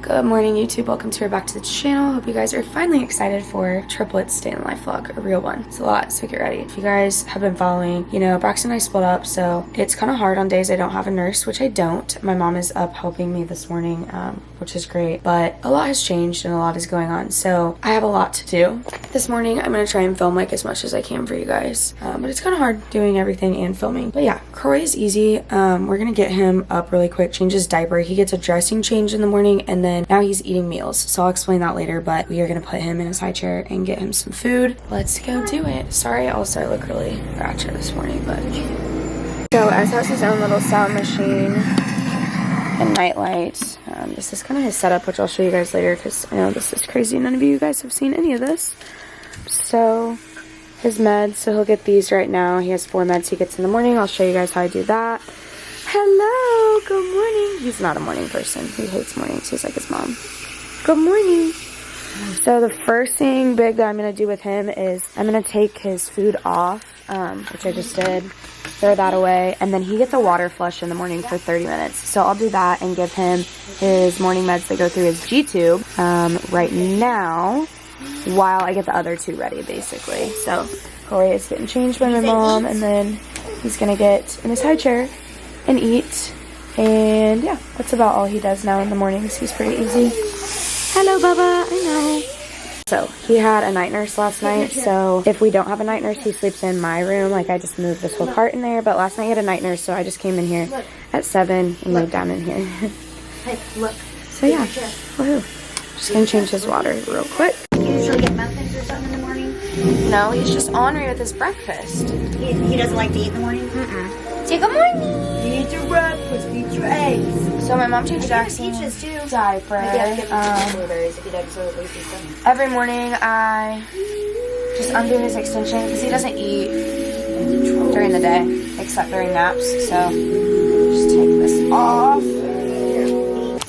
Good morning, YouTube. Welcome to or back to the channel. Hope you guys are finally excited for Triplets Day in the Life vlog, a real one. It's a lot, so get ready. If you guys have been following, you know, Braxton and I split up, so it's kind of hard on days I don't have a nurse, which I don't. My mom is up helping me this morning, which is great, but a lot has changed and a lot is going on, so I have a lot to do. This morning, I'm going to try and film like as much as I can for you guys, but it's kind of hard doing everything and filming. But yeah, Croy is easy. We're going to get him up really quick, change his diaper. He gets a dressing change in the morning, and then now he's eating meals, so I'll explain that later, but we are gonna put him in his high chair and get him some food. Let's go do it. Sorry also I look really ratchet this morning, but so Ezra has his own little sound machine and night light. This is kind of his setup, which I'll show you guys later because I know this is crazy. None of you guys have seen any of this. So his meds, so he'll get these right now. He has 4 meds he gets in the morning. I'll show you guys how I do that. Hello, good morning. He's not a morning person. He hates mornings. He's like his mom. Good morning. So the first thing big that I'm going to do with him is I'm going to take his food off, which I just did. Throw that away. And then he gets a water flush in the morning for 30 minutes. So I'll do that and give him his morning meds that go through his G-tube right now while I get the other 2 ready, basically. So Corey is getting changed by my mom, and then he's going to get in his high chair and eat, and yeah, that's about all he does now in the mornings. He's pretty easy. Hello, Bubba. I know. So he had a night nurse last night, so if we don't have a night nurse, he sleeps in my room. Like, I just moved this whole cart in there, but last night he had a night nurse, so I just came in here at 7 and moved down in here. Hey, look. So yeah, woohoo. Just gonna change his water real quick. You usually get muffins or something in the morning? No, he's just ornery with his breakfast. He doesn't like to eat in the morning? Say good morning. Eat your breakfast, eat your eggs. So my mom changed Jackson's peaches too. diaper. Blueberries if he doesn't so Every morning I just undo his extension because he doesn't eat during the day except during naps. So just take this off.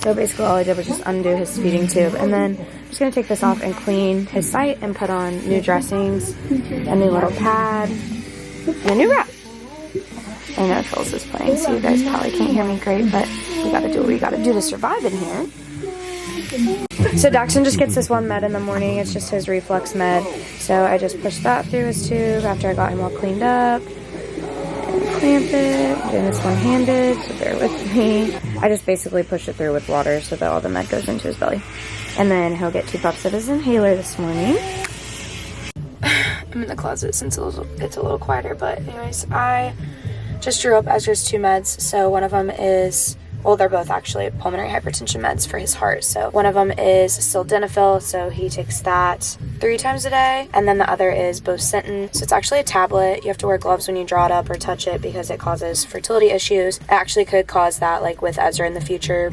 So basically all I did was just undo his feeding tube, and then I'm just going to take this off and clean his site and put on new dressings, a new little pad, and a new wrap. I know Trolls is playing, so you guys probably can't hear me great, but we gotta do what we gotta do to survive in here. So Daxon just gets this one med in the morning. It's just his reflux med. So I just pushed that through his tube after I got him all cleaned up. And clamp it. I'm doing this one-handed, so bear with me. I just basically push it through with water so that all the med goes into his belly. And then he'll get 2 puffs of his inhaler this morning. I'm in the closet since it's a little quieter, but anyways, I just drew up Ezra's 2 meds. So one of them is, well, they're both actually pulmonary hypertension meds for his heart. So one of them is sildenafil, so he takes that 3 times a day, and then the other is bosentan. So it's actually a tablet. You have to wear gloves when you draw it up or touch it because it causes fertility issues. It actually could cause that, like with Ezra in the future,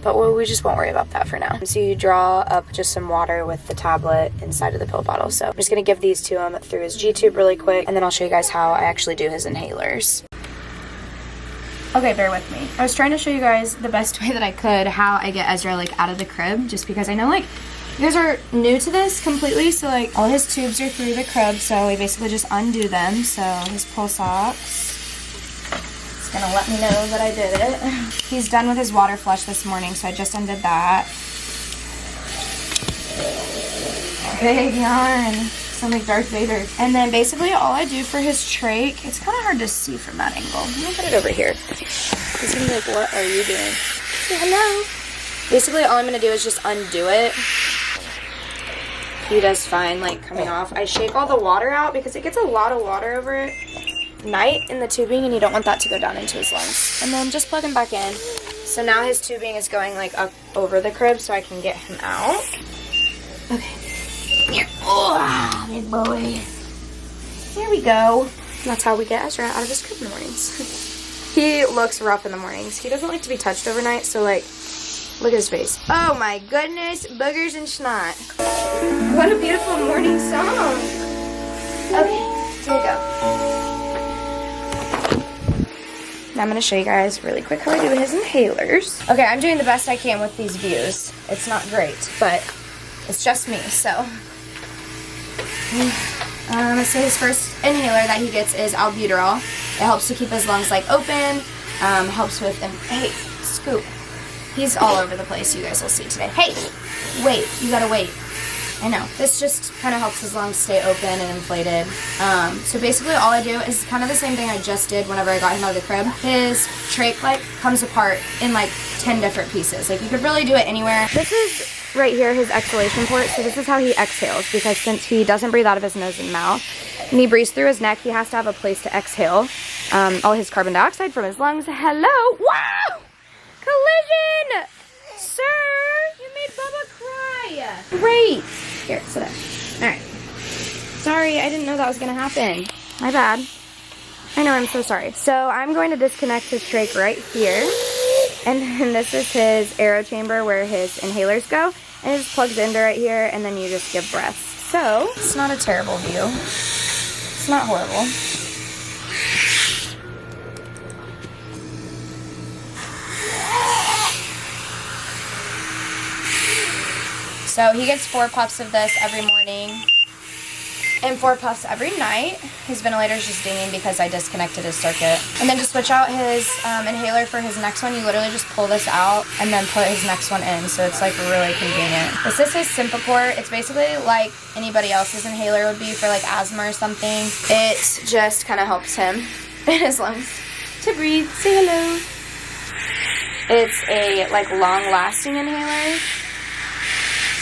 but we just won't worry about that for now. So you draw up just some water with the tablet inside of the pill bottle. So I'm just gonna give these to him through his G-tube really quick, and then I'll show you guys how I actually do his inhalers. Okay, bear with me. I was trying to show you guys the best way that I could how I get Ezra like out of the crib, just because I know like you guys are new to this completely, so like all his tubes are through the crib, so we basically just undo them. So his pulse ox is gonna let me know that I did it. He's done with his water flush this morning, so I just undid that. Big yarn. Sound like Darth Vader. And then basically all I do for his trach, it's kind of hard to see from that angle. I'm gonna put it over here. He's gonna be like, what are you doing? Say hello. Basically all I'm gonna do is just undo it. He does fine, like coming off. I shake all the water out because it gets a lot of water over it night in the tubing, and you don't want that to go down into his lungs. And then just plug him back in. So now his tubing is going like up over the crib so I can get him out. Okay. Here. Oh, big boy. There we go. That's how we get Ezra out of his crib in the mornings. He looks rough in the mornings. He doesn't like to be touched overnight, so like, look at his face. Oh my goodness, boogers and snot. What a beautiful morning song. Okay, here we go. Now I'm going to show you guys really quick how I do his inhalers. Okay, I'm doing the best I can with these views. It's not great, but it's just me, so. So his first inhaler that he gets is albuterol. It helps to keep his lungs like open, helps with, hey, scoop. He's all over the place. You guys will see today. Hey, wait. You gotta wait. I know. This just kind of helps his lungs stay open and inflated. So basically all I do is kind of the same thing I just did whenever I got him out of the crib. His trach like comes apart in like 10 different pieces. Like you could really do it anywhere. This is right here his exhalation port. So this is how he exhales, because since he doesn't breathe out of his nose and mouth and he breathes through his neck, he has to have a place to exhale all his carbon dioxide from his lungs. Hello. Wow. Collision. Sir, you made Bubba cry. Great. Here, sit down. Alright. Sorry, I didn't know that was going to happen. My bad. I know, I'm so sorry. So I'm going to disconnect his trach right here. And then this is his aero chamber where his inhalers go. And it just plugs into right here, and then you just give breaths. So, it's not a terrible view. It's not horrible. So he gets 4 puffs of this every morning and 4 puffs every night. His ventilator's just dinging because I disconnected his circuit. And then to switch out his inhaler for his next one, you literally just pull this out and then put his next one in. So it's like really convenient. This is his Sympacort. It's basically like anybody else's inhaler would be for like asthma or something. It just kind of helps him in his lungs to breathe. Say hello. It's a like long-lasting inhaler.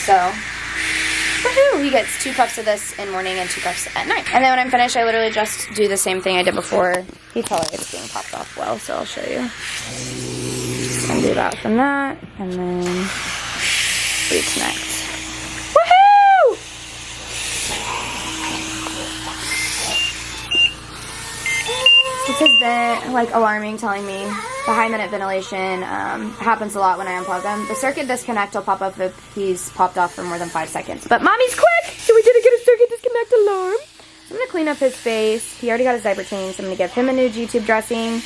So, woohoo! He gets 2 puffs of this in morning and 2 puffs at night. And then when I'm finished, I literally just do the same thing I did before. He tolerates being popped off well, so I'll show you. Undo that from that, and then reconnect. Woohoo! This has been like alarming, telling me the high minute ventilation happens a lot when I unplug them. The circuit disconnect will pop up if he's popped off for more than 5 seconds. But mommy's quick! So we didn't get a circuit disconnect alarm. I'm gonna clean up his face. He already got his diaper changed, so I'm gonna give him a new G-tube dressing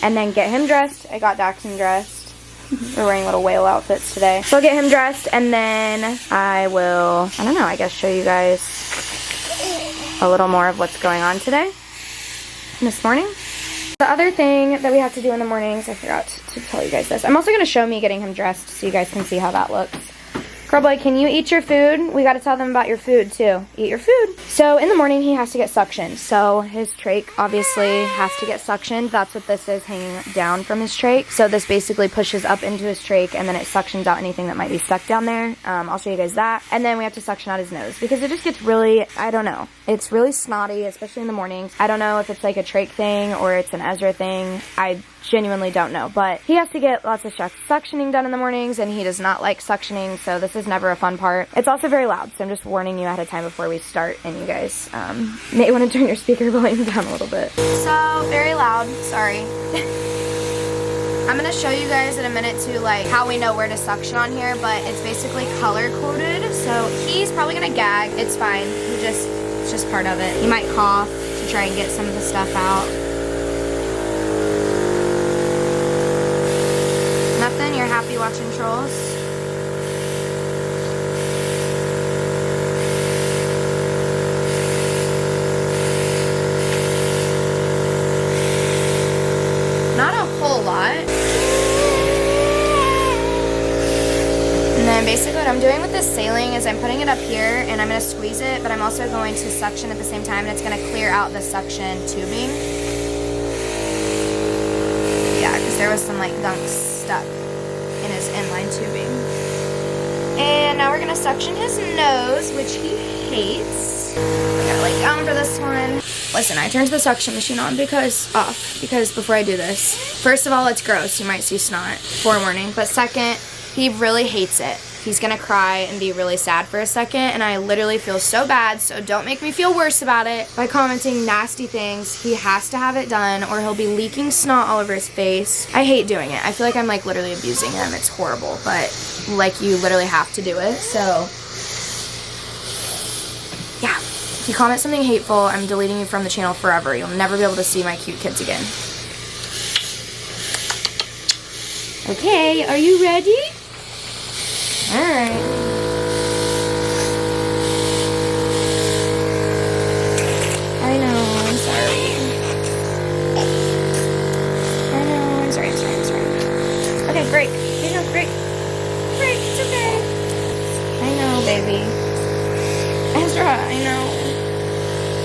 and then get him dressed. I got Daxon dressed. We're wearing little whale outfits today. So I'll get him dressed, and then I will, I don't know, I guess show you guys a little more of what's going on today, this morning. The other thing that we have to do in the mornings, I forgot to tell you guys this. I'm also going to show me getting him dressed so you guys can see how that looks. Girl boy, can you eat your food? We got to tell them about your food too. Eat your food. So in the morning he has to get suctioned. So his trach obviously has to get suctioned. That's what this is, hanging down from his trach. So this basically pushes up into his trach and then it suctions out anything that might be stuck down there. I'll show you guys that. And then we have to suction out his nose because it just gets really, I don't know. It's really snotty, especially in the mornings. I don't know if it's like a trach thing or it's an Ezra thing. I genuinely don't know, but he has to get lots of suctioning done in the mornings, and he does not like suctioning, so this is never a fun part. It's also very loud, so I'm just warning you ahead of time before we start, and you guys may want to turn your speaker volume down a little bit. So, very loud, sorry. I'm going to show you guys in a minute too, like how we know where to suction on here, but it's basically color coded, so he's probably going to gag. It's fine. It's just part of it. He might cough to try and get some of the stuff out. Nothing? You're happy watching Trolls? Not a whole lot. And then basically what I'm doing with this saline is I'm putting it up here and I'm going to squeeze it, but I'm also going to suction at the same time, and it's going to clear out the suction tubing. Yeah, because there was some like gunk stuck in his inline tubing. And now we're going to suction his nose, which he hates. I gotta lay down for this one. Listen, I turned the suction machine on because before I do this, first of all, it's gross. You might see snot, forewarning. But second, he really hates it. He's gonna cry and be really sad for a second, and I literally feel so bad, so don't make me feel worse about it by commenting nasty things. He has to have it done or he'll be leaking snot all over his face. I hate doing it. I feel like I'm like literally abusing him. It's horrible, but like you literally have to do it, so yeah. If you comment something hateful, I'm deleting you from the channel forever. You'll never be able to see my cute kids again. Okay, are you ready? Alright. I know, I'm sorry. I know, I'm sorry. Okay, great. You know, great. I know.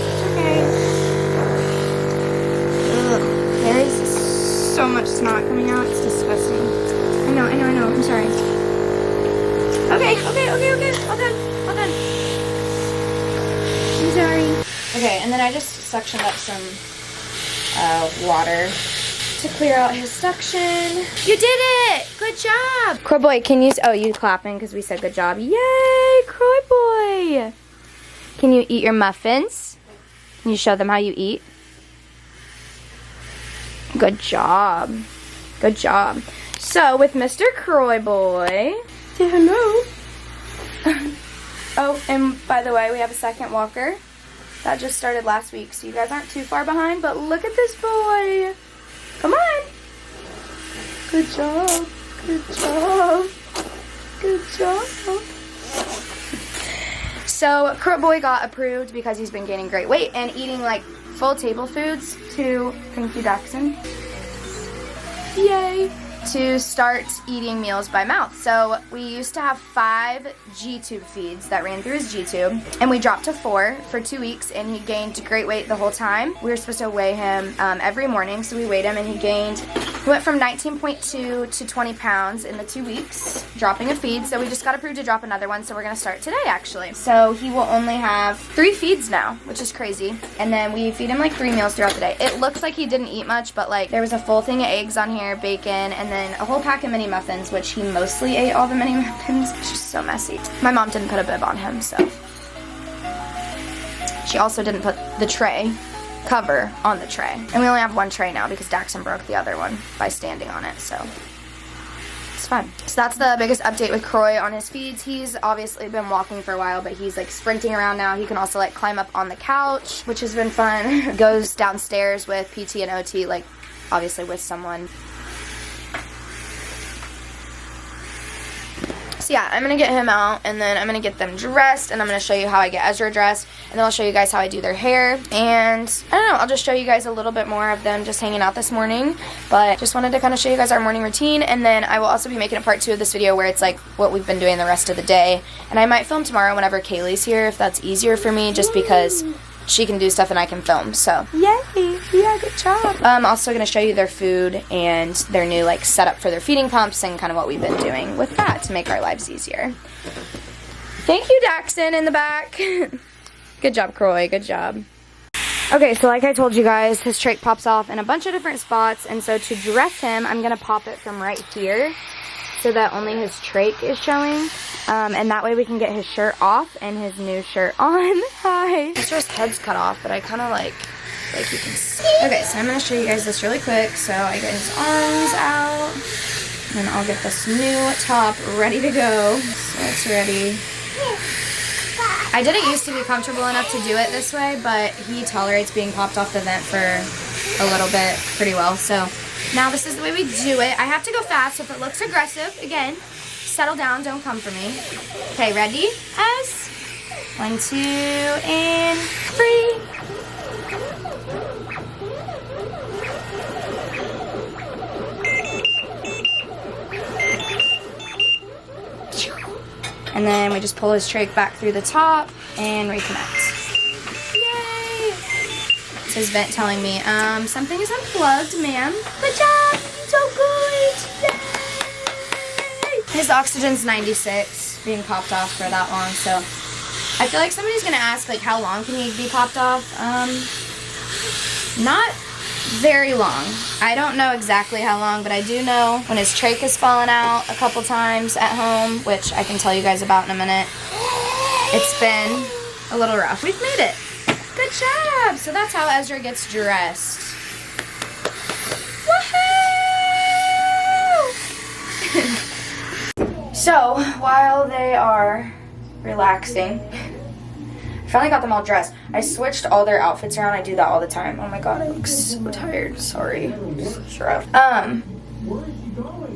It's okay. Ugh. There is so much snot coming out. It's disgusting. I know. I'm sorry. Okay. All done. I'm sorry. Okay, and then I just suctioned up some water to clear out his suction. You did it! Good job! Croy boy, can you... Oh, you clapping because we said good job. Yay, Croy boy! Can you eat your muffins? Can you show them how you eat? Good job. Good job. So, with Mr. Croy boy... Say hello. Oh, and by the way, we have a second walker. That just started last week, so you guys aren't too far behind, but look at this boy. Come on. Good job. So, Croy boy got approved because he's been gaining great weight and eating like full table foods to, thank you, Daxon. Yay. To start eating meals by mouth. So we used to have 5 G-tube feeds that ran through his G-tube, and we dropped to 4 for 2 weeks, and he gained great weight the whole time. We were supposed to weigh him every morning, so we weighed him, and he went from 19.2 to 20 pounds in the 2 weeks, dropping a feed. So we just got approved to drop another one, so we're gonna start today actually. So he will only have 3 feeds now, which is crazy. And then we feed him like 3 meals throughout the day. It looks like he didn't eat much, but like there was a full thing of eggs on here, bacon, and then a whole pack of mini muffins, which he mostly ate all the mini muffins. It's just so messy. My mom didn't put a bib on him, so. She also didn't put the tray cover on the tray. And we only have 1 tray now because Daxon broke the other one by standing on it, so it's fun. So that's the biggest update with Croy on his feeds. He's obviously been walking for a while, but he's like sprinting around now. He can also like climb up on the couch, which has been fun. Goes downstairs with PT and OT, like obviously with someone. So yeah, I'm going to get him out, and then I'm going to get them dressed, and I'm going to show you how I get Ezra dressed, and then I'll show you guys how I do their hair, and I don't know, I'll just show you guys a little bit more of them just hanging out this morning, but just wanted to kind of show you guys our morning routine, and then I will also be making a part 2 of this video where it's like what we've been doing the rest of the day, and I might film tomorrow whenever Kaylee's here if that's easier for me, just because she can do stuff and I can film, so yay, yeah, good job. I'm also going to show you their food and their new like setup for their feeding pumps and kind of what we've been doing with that to make our lives easier. Thank you, Daxon, in the back. Good job, Croy, good job. Okay, so like I told you guys, his trach pops off in a bunch of different spots, and so to dress him, I'm going to pop it from right here so that only his trach is showing. And that way we can get his shirt off and his new shirt on. Hi. Ezra's head's cut off, but I kind of like you can see. Okay, so I'm going to show you guys this really quick. So I get his arms out, and I'll get this new top ready to go. So it's ready. I didn't used to be comfortable enough to do it this way, but he tolerates being popped off the vent for a little bit pretty well. So now this is the way we do it. I have to go fast, so if it looks aggressive, again, settle down, don't come for me. Okay, ready? As 1, 2, and 3. And then we just pull his trach back through the top and reconnect. Yay! It's his vent telling me, something is unplugged, ma'am. Good job! So good! Yay! His oxygen's 96, being popped off for that long, so I feel like somebody's gonna ask, like, how long can he be popped off? Not very long. I don't know exactly how long, but I do know when his trach has fallen out a couple times at home, which I can tell you guys about in a minute. It's been a little rough. We've made it. Good job! So that's how Ezra gets dressed. Woohoo! So, while they are relaxing, I finally got them all dressed. I switched all their outfits around. I do that all the time. Oh my god, I look so tired. Sorry. It's rough.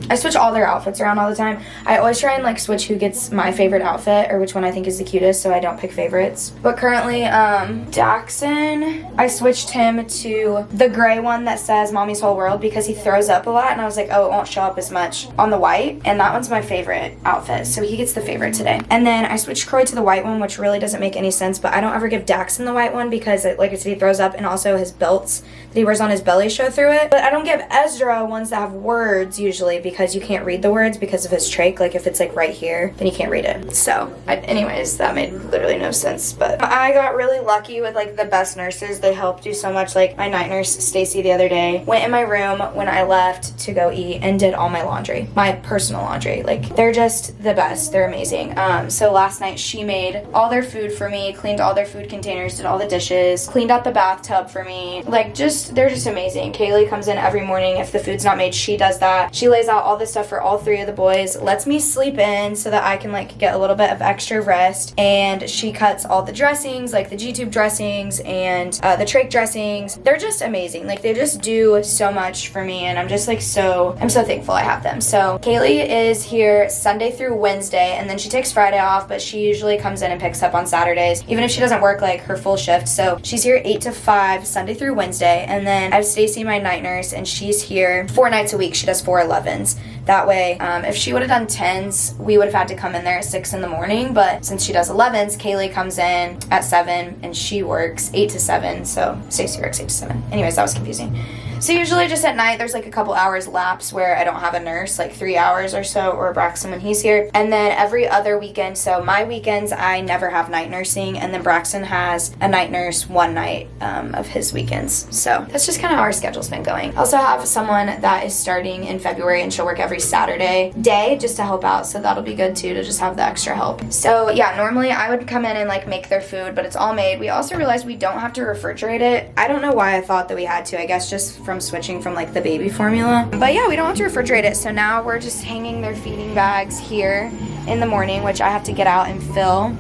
I switch all their outfits around all the time. I always try and like switch who gets my favorite outfit or which one I think is the cutest, so I don't pick favorites. But currently, Daxon, I switched him to the gray one that says Mommy's Whole World because he throws up a lot, and I was like, oh, it won't show up as much on the white, and that one's my favorite outfit, so he gets the favorite today. And then I switched Croy to the white one, which really doesn't make any sense, but I don't ever give Daxon the white one because, like I said, he throws up, and also his belts that he wears on his belly show through it. But I don't give Ezra ones that have words usually because you can't read the words because of his trach. Like if it's like right here, then you can't read it. So anyways, that made literally no sense. But I got really lucky with like the best nurses. They helped do so much. Like my night nurse, Stacy, the other day, went in my room when I left to go eat and did all my laundry, my personal laundry. Like they're just the best. They're amazing. So last night she made all their food for me, cleaned all their food containers, did all the dishes, cleaned out the bathtub for me. Like they're just amazing. Kaylee comes in every morning. If the food's not made, she does that. She lays out all the stuff for all three of the boys, lets me sleep in so that I can like get a little bit of extra rest, and she cuts all the dressings, like the G-tube dressings and the trach dressings. They're just amazing. Like they just do so much for me, and I'm just like I'm so thankful I have them. So Kaylee is here Sunday through Wednesday, and then she takes Friday off, but she usually comes in and picks up on Saturdays, even if she doesn't work like her full shift. So she's here 8 to 5 Sunday through Wednesday. And then I have Stacy, my night nurse, and she's here 4 nights a week. She does 4 11s. That way, if she would have done 10s, we would have had to come in there at 6 in the morning. But since she does 11s, Kaylee comes in at 7 and she works 8 to 7. So Stacy works 8 to 7. Anyways, that was confusing. So usually just at night, there's like a couple hours lapse where I don't have a nurse, like 3 hours or so, or Braxton when he's here. And then every other weekend, so my weekends, I never have night nursing. And then Braxton has a night nurse one night of his weekends. So that's just kind of how our schedule's been going. I also have someone that is starting in February, and she'll work every Saturday day just to help out. So that'll be good too, to just have the extra help. So yeah, normally I would come in and like make their food, but it's all made. We also realized we don't have to refrigerate it. I don't know why I thought that we had to. I guess just from switching from like the baby formula. But yeah, we don't have to refrigerate it. So now we're just hanging their feeding bags here in the morning, which I have to get out and fill.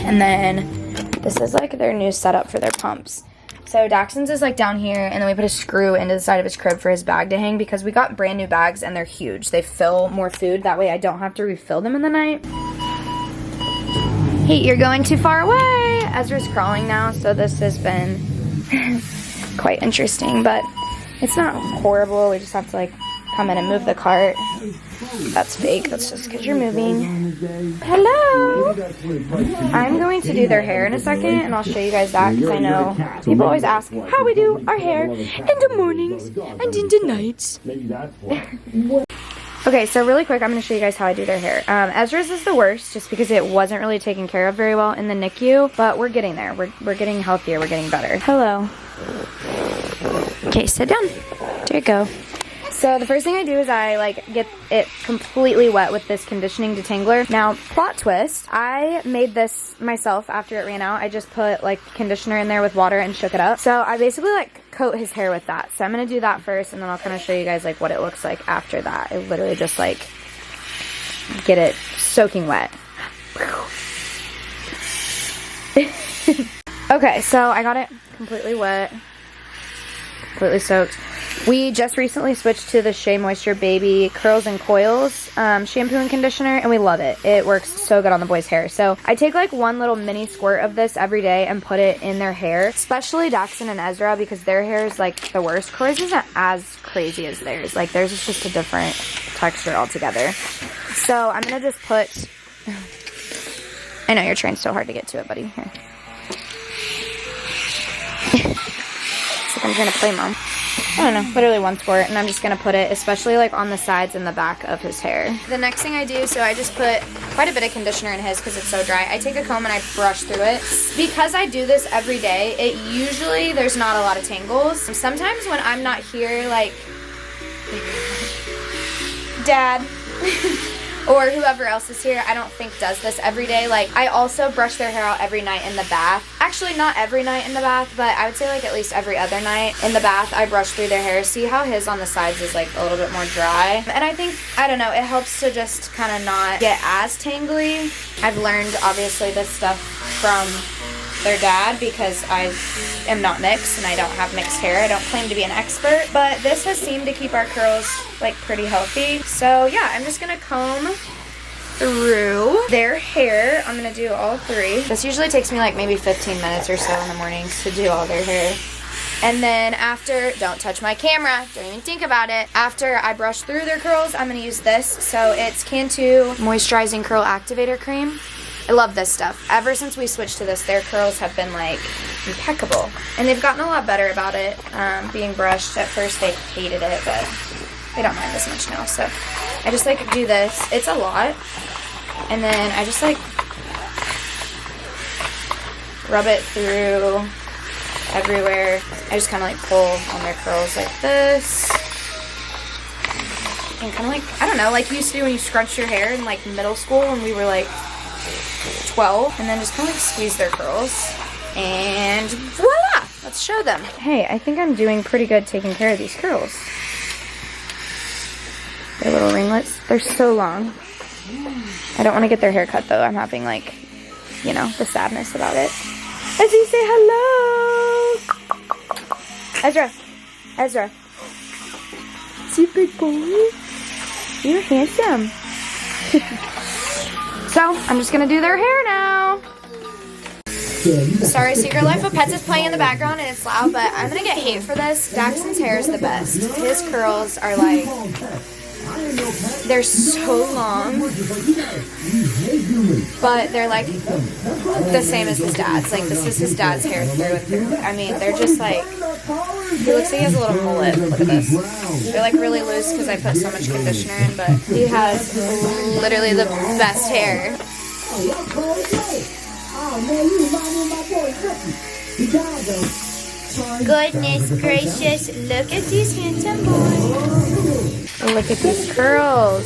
And then this is like their new setup for their pumps. So Daxon's is like down here, and then we put a screw into the side of his crib for his bag to hang because we got brand new bags and they're huge. They fill more food. That way I don't have to refill them in the night. Hey, you're going too far away. Ezra's crawling now, so this has been quite interesting, but it's not horrible. We just have to like come in and move the cart. That's fake. That's just because you're moving. Hello. I'm going to do their hair in a second, and I'll show you guys that because I know people always ask how we do our hair in the mornings and in the nights. Okay, so really quick, I'm going to show you guys how I do their hair. Ezra's is the worst just because it wasn't really taken care of very well in the NICU, but we're getting there. We're getting healthier. We're getting better. Hello. Okay, sit down. There you go. So the first thing I do is I like get it completely wet with this conditioning detangler. Now, plot twist, I made this myself after it ran out. I just put like conditioner in there with water and shook it up. So I basically like coat his hair with that. So I'm going to do that first, and then I'll kind of show you guys like what it looks like after that. I literally just like get it soaking wet. Okay, so I got it completely wet, completely soaked. We just recently switched to the Shea Moisture Baby Curls and Coils shampoo and conditioner, and we love it. It works so good on the boys' hair. So I take like one little mini squirt of this every day and put it in their hair, especially Daxon and Ezra, because their hair is like the worst. Croy's isn't as crazy as theirs. Like theirs is just a different texture altogether. So I'm going to just put... I know you're trying so hard to get to it, buddy. Here. It's like I'm trying to play mom. I don't know, literally one squirt, and I'm just going to put it especially like on the sides and the back of his hair. The next thing I do, so I just put quite a bit of conditioner in his because it's so dry. I take a comb and I brush through it. Because I do this every day, it usually, there's not a lot of tangles. Sometimes when I'm not here, like, Dad, or whoever else is here, I don't think does this every day. Like, I also brush their hair out every night in the bath. Actually, not every night in the bath, but I would say like at least every other night in the bath, I brush through their hair. See how his on the sides is like a little bit more dry? And I think, I don't know, it helps to just kind of not get as tangly. I've learned, obviously, this stuff from their dad because I am not mixed and I don't have mixed hair. I don't claim to be an expert, but this has seemed to keep our curls like pretty healthy. So yeah, I'm just gonna comb through their hair. I'm gonna do all three. This usually takes me like maybe 15 minutes or so in the mornings to do all their hair. And then after, don't touch my camera, don't even think about it. After I brush through their curls, I'm gonna use this. So it's Cantu Moisturizing Curl Activator Cream. I love this stuff. Ever since we switched to this, their curls have been like impeccable. And they've gotten a lot better about it being brushed. At first they hated it, but they don't mind as much now. So I just like do this. It's a lot. And then I just like rub it through everywhere. I just kind of like pull on their curls like this. And kind of like, I don't know, like you used to do when you scrunched your hair in like middle school when we were like 12. And then just kind of like squeeze their curls. And voila! Let's show them. Hey, I think I'm doing pretty good taking care of these curls. Their little ringlets. They're so long. I don't want to get their hair cut though. I'm having like, you know, the sadness about it. Ezzy, say hello! Ezra. Ezra. See, big boy? You're handsome. So, I'm just gonna do their hair now. Sorry, Secret Life of Pets is playing in the background and it's loud, but I'm gonna get hate for this. Daxon's hair is the best. His curls are like, they're so long, but they're like the same as his dad's. Like, this is his dad's hair through and through. I mean, they're just like, he looks like he has a little mullet. Look at this. They're like really loose because I put so much conditioner in, but he has literally the best hair. Goodness gracious, look at these handsome boys. Look at these curls.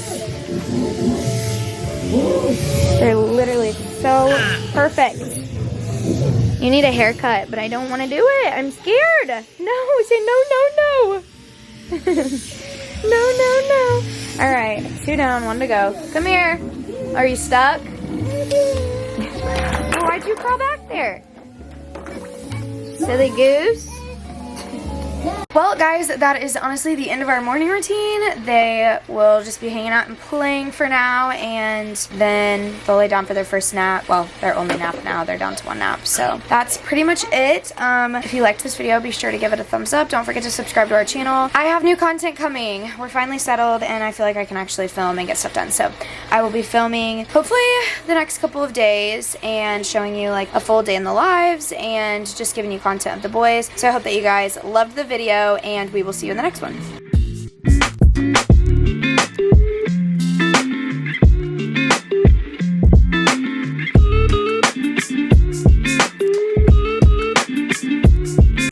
They're literally so perfect. You need a haircut, but I don't want to do it. I'm scared. No, say no, no, no. No, no, no. All right, 2 down, 1 to go. Come here. Are you stuck? Oh, why'd you crawl back there? Silly goose. Well, guys, that is honestly the end of our morning routine. They will just be hanging out and playing for now, and then they'll lay down for their first nap. Well, their only nap now. They're down to 1 nap, so that's pretty much it. If you liked this video, be sure to give it a thumbs up. Don't forget to subscribe to our channel. I have new content coming. We're finally settled, and I feel like I can actually film and get stuff done, so I will be filming hopefully the next couple of days and showing you like a full day in the lives and just giving you content of the boys. So I hope that you guys loved the video, and we will see you in the next one.